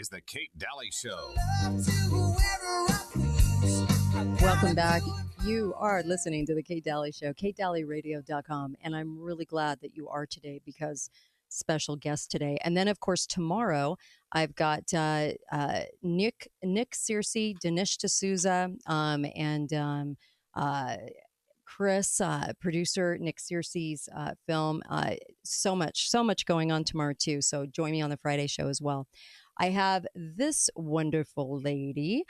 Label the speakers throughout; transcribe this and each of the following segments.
Speaker 1: is the Kate Daly Show.
Speaker 2: Welcome back. You are listening to the Kate Daly Show, katedalyradio.com. And I'm really glad that you are today because special guest today. And then, of course, tomorrow I've got Nick Searcy, Dinesh D'Souza, and Chris, producer Nick Searcy's film. So much going on tomorrow too. So join me on the Friday show as well. I have this wonderful lady,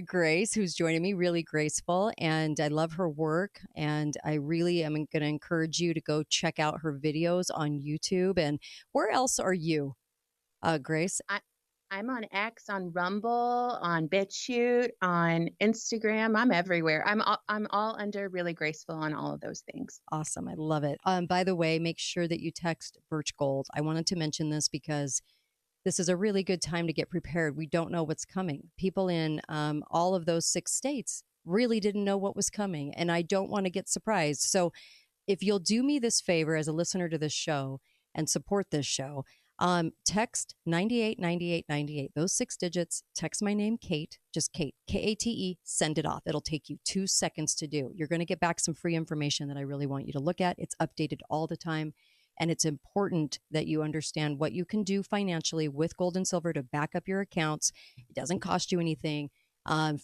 Speaker 2: Grace, who's joining me, really graceful, and I love her work. And I really am going to encourage you to go check out her videos on YouTube. And where else are you, Grace?
Speaker 3: I'm on X, on Rumble, on BitChute, on Instagram. I'm everywhere. I'm all under Really Graceful on all of those things.
Speaker 2: Awesome. I love it. By the way, make sure that you text Birch Gold. I wanted to mention this because this is a really good time to get prepared. We don't know what's coming. People in all of those 6 states really didn't know what was coming, and I don't want to get surprised. So if you'll do me this favor as a listener to this show and support this show, text 989898, those 6 digits, text my name, Kate, just Kate, Kate, send it off. It'll take you 2 seconds to do. You're going to get back some free information that I really want you to look at. It's updated all the time. And it's important that you understand what you can do financially with gold and silver to back up your accounts. It doesn't cost you anything.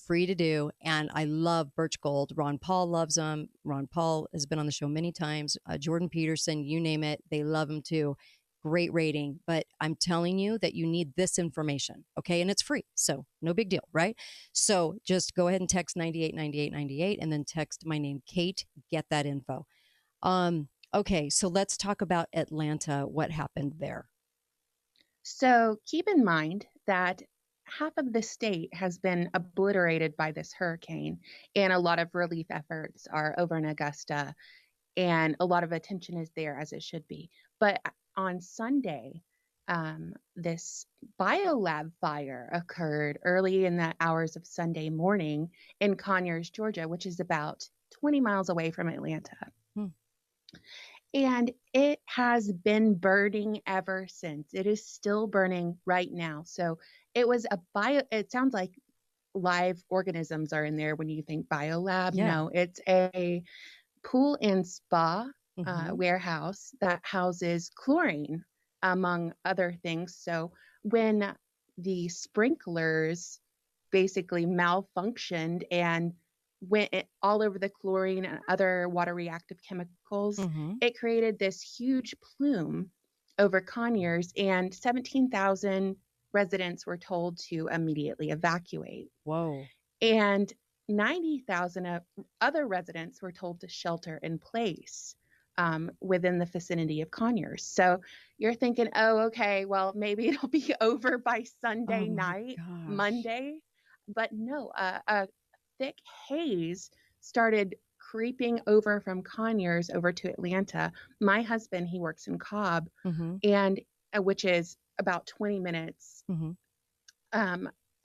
Speaker 2: Free to do. And I love Birch Gold. Ron Paul loves them. Ron Paul has been on the show many times. Jordan Peterson, you name it. They love him too. Great rating. But I'm telling you that you need this information. Okay. And it's free. So no big deal, right? So just go ahead and text 989898 and then text my name, Kate. Get that info. Okay, so let's talk about Atlanta. What happened there?
Speaker 3: So keep in mind that half of the state has been obliterated by this hurricane, and a lot of relief efforts are over in Augusta, and a lot of attention is there, as it should be. But on Sunday, this biolab fire occurred early in the hours of Sunday morning in Conyers, Georgia, which is about 20 miles away from Atlanta. And it has been burning ever since. It is still burning right now. So it was it sounds like live organisms are in there when you think biolab. Yeah. No, it's a pool and spa warehouse that houses chlorine, among other things. So when the sprinklers basically malfunctioned and went all over the chlorine and other water reactive chemicals, it created this huge plume over Conyers, and 17,000 residents were told to immediately evacuate.
Speaker 2: Whoa.
Speaker 3: And 90,000 other residents were told to shelter in place within the vicinity of Conyers. So you're thinking, oh, okay, well, maybe it'll be over by Sunday night, Monday. But no, a thick haze started creeping over from Conyers over to Atlanta. My husband, he works in Cobb, and which is about 20 minutes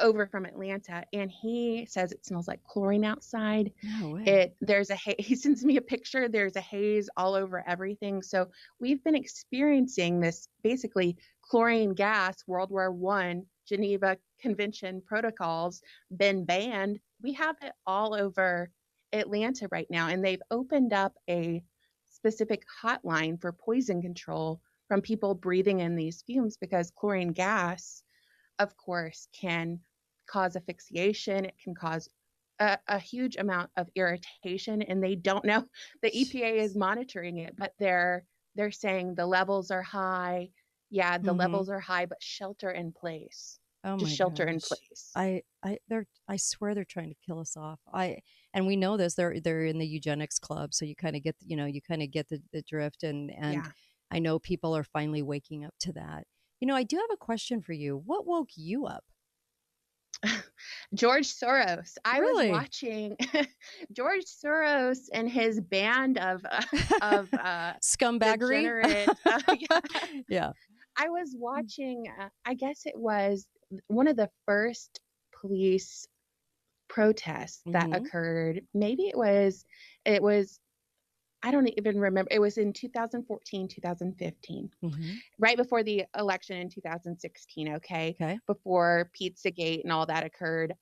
Speaker 3: over from Atlanta, and he says it smells like chlorine outside.
Speaker 2: No way.
Speaker 3: There's a he sends me a picture. There's a haze all over everything. So we've been experiencing this basically chlorine gas. World War I, Geneva Convention protocols been banned. We have it all over Atlanta right now, and they've opened up a specific hotline for poison control from people breathing in these fumes, because chlorine gas, of course, can cause asphyxiation. It can cause a huge amount of irritation, and they don't know. The EPA is monitoring it, but they're saying the levels are high. Yeah, the levels are high, but shelter in place.
Speaker 2: Oh
Speaker 3: just
Speaker 2: my
Speaker 3: shelter
Speaker 2: gosh.
Speaker 3: in place.
Speaker 2: I swear they're trying to kill us off. And we know this. They're in the eugenics club, so you kind of get the drift. And yeah. I know people are finally waking up to that. I do have a question for you. What woke you up?
Speaker 3: George Soros. I
Speaker 2: Really?
Speaker 3: was watching George Soros and his band of
Speaker 2: scumbaggery. Yeah.
Speaker 3: I was watching. I guess it was one of the first police protests that occurred. Maybe it was I don't even remember. It was in 2014, 2015,
Speaker 2: Mm-hmm.
Speaker 3: right before the election in 2016. Okay.
Speaker 2: Okay.
Speaker 3: Before Pizzagate and all that occurred.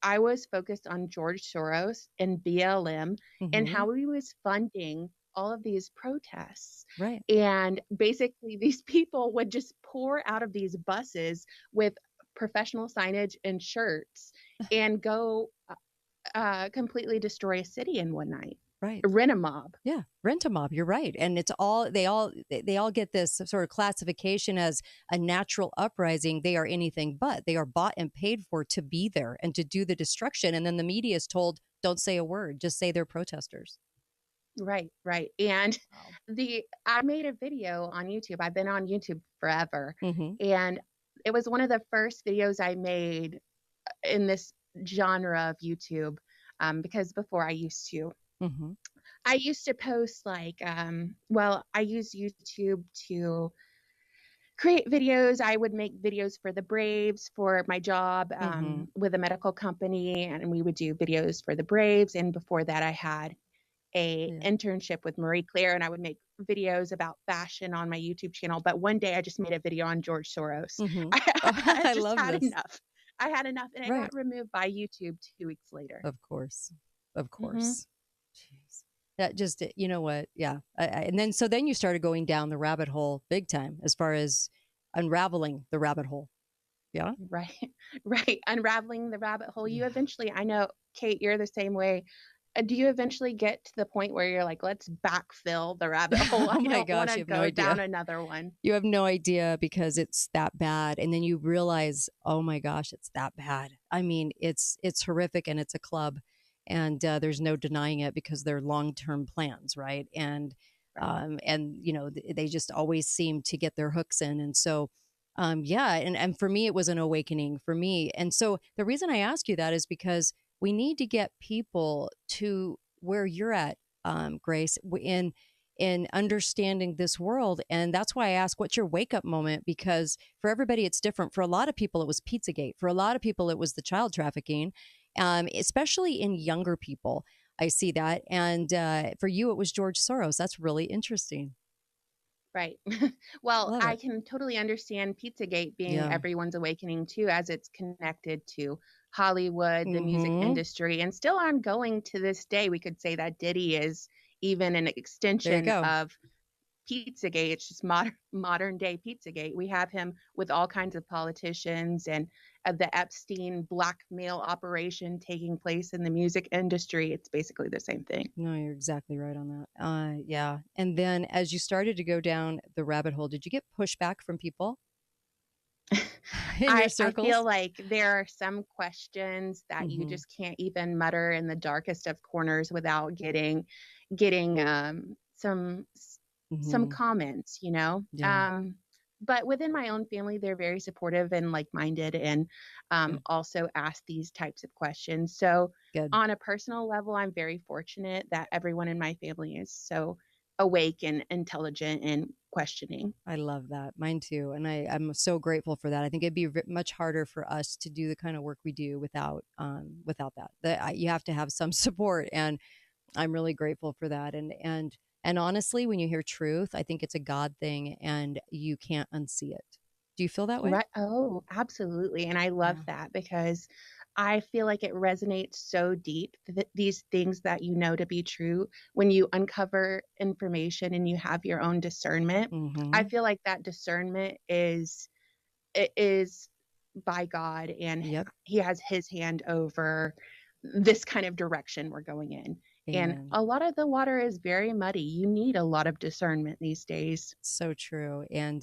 Speaker 3: I was focused on George Soros and BLM and
Speaker 2: Mm-hmm.
Speaker 3: how he was funding all of these protests.
Speaker 2: Right.
Speaker 3: And basically, these people would just pour out of these buses with professional signage and shirts and go completely destroy a city in one night.
Speaker 2: Right.
Speaker 3: Rent a mob.
Speaker 2: Yeah, rent a mob. You're right, and it's all they all get this sort of classification as a natural uprising. They are anything but. They are bought and paid for to be there and to do the destruction. And then the media is told, "Don't say a word. Just say they're protesters."
Speaker 3: Right, right. And
Speaker 2: Wow.
Speaker 3: the I made a video on YouTube. I've been on YouTube forever.
Speaker 2: Mm-hmm.
Speaker 3: And it was one of the first videos I made in this genre of YouTube. Because before
Speaker 2: Mm-hmm.
Speaker 3: I used to post like, well, I use YouTube to create videos. I would make videos for the Braves for my job
Speaker 2: Mm-hmm.
Speaker 3: with a medical company, and we would do videos for the Braves. And before that, I had a
Speaker 2: Yeah.
Speaker 3: internship with Marie Claire, and I would make videos about fashion on my YouTube channel. But one day I just made a video on George Soros.
Speaker 2: Mm-hmm.
Speaker 3: I
Speaker 2: I
Speaker 3: just
Speaker 2: love
Speaker 3: had
Speaker 2: this.
Speaker 3: enough. I had enough, and it
Speaker 2: Right.
Speaker 3: got removed by YouTube 2 weeks later.
Speaker 2: Of course. Of
Speaker 3: Hmm.
Speaker 2: course. Jeez. That just, you know what? Yeah. And then, so then you started going down the rabbit hole big time as far as unraveling the rabbit hole. Yeah.
Speaker 3: Right, right. Unraveling the rabbit hole. You
Speaker 2: Yeah.
Speaker 3: eventually, I know, Kate, you're the same way. Do you eventually get to the point where you're like, let's backfill the rabbit hole? I
Speaker 2: Oh my
Speaker 3: don't want
Speaker 2: gosh.
Speaker 3: to
Speaker 2: You have no
Speaker 3: go down
Speaker 2: idea.
Speaker 3: another one.
Speaker 2: You have no idea because it's that bad. And then you realize, oh my gosh, it's that bad. I mean, it's horrific and it's a club. And there's no denying it because they're long-term plans, right?
Speaker 3: Right.
Speaker 2: And they just always seem to get their hooks in. And so yeah, and for me it was an awakening for me. And so the reason I ask you that is because we need to get people to where you're at, Grace, in understanding this world. And that's why I ask, what's your wake up moment? Because for everybody, it's different. For a lot of people, it was Pizzagate. For a lot of people, it was the child trafficking, especially in younger people. I see that. And for you, it was George Soros. That's really interesting.
Speaker 3: Right. Well,
Speaker 2: Love
Speaker 3: I
Speaker 2: it.
Speaker 3: can totally understand Pizzagate being
Speaker 2: Yeah.
Speaker 3: everyone's awakening too, as it's connected to Hollywood, the music
Speaker 2: Mm-hmm.
Speaker 3: industry, and still ongoing to this day. We could say that Diddy is even an
Speaker 2: There you
Speaker 3: extension
Speaker 2: go.
Speaker 3: of Pizzagate. It's just modern day Pizzagate. We have him with all kinds of politicians and the Epstein blackmail operation taking place in the music industry. It's basically the same thing.
Speaker 2: No, you're exactly right on that. Yeah. And then as you started to go down the rabbit hole, did you get pushback from people in your
Speaker 3: I feel
Speaker 2: circles?
Speaker 3: like there are some questions that you
Speaker 2: Mm-hmm.
Speaker 3: just can't even mutter in the darkest of corners without getting some
Speaker 2: Mm-hmm.
Speaker 3: comments, you know.
Speaker 2: Yeah.
Speaker 3: But within my own family, they're very supportive and like-minded, and
Speaker 2: Good.
Speaker 3: also ask these types of questions. So
Speaker 2: Good.
Speaker 3: on a personal level, I'm very fortunate that everyone in my family is so awake and intelligent and questioning.
Speaker 2: I love that. Mine too. And I'm so grateful for that. I think it'd be much harder for us to do the kind of work we do without that. You have to have some support, and I'm really grateful for that. And honestly, when you hear truth, I think it's a God thing, and you can't unsee it. Do you feel that way?
Speaker 3: Right. Oh, absolutely. And I love
Speaker 2: Yeah.
Speaker 3: that because I feel like it resonates so deep that these things that you know to be true, when you uncover information and you have your own discernment, I
Speaker 2: Mm-hmm.
Speaker 3: feel like that discernment is by God, and
Speaker 2: Yep.
Speaker 3: he has his hand over this kind of direction we're going in. And
Speaker 2: Amen.
Speaker 3: a lot of the water is very muddy. You need a lot of discernment these days.
Speaker 2: So true. And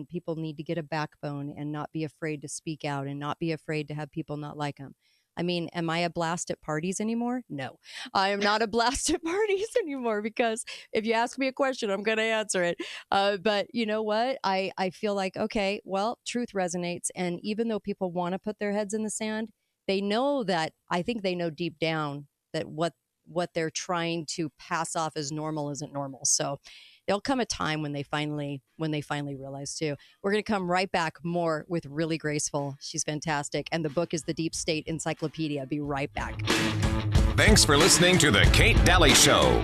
Speaker 2: people need to get a backbone and not be afraid to speak out and not be afraid to have people not like them. I mean, am I a blast at parties anymore? No, I am not a blast at parties anymore because if you ask me a question, I'm going to answer it. But you know what? I feel like, okay, well, truth resonates. And even though people want to put their heads in the sand, they know that, I think they know deep down that what they're trying to pass off as normal isn't normal. So there'll come a time when they finally realize too. We're going to come right back more with Really Graceful. She's fantastic, and the book is The Deep State Encyclopedia. Be right back.
Speaker 1: Thanks for listening to The Kate Daly Show.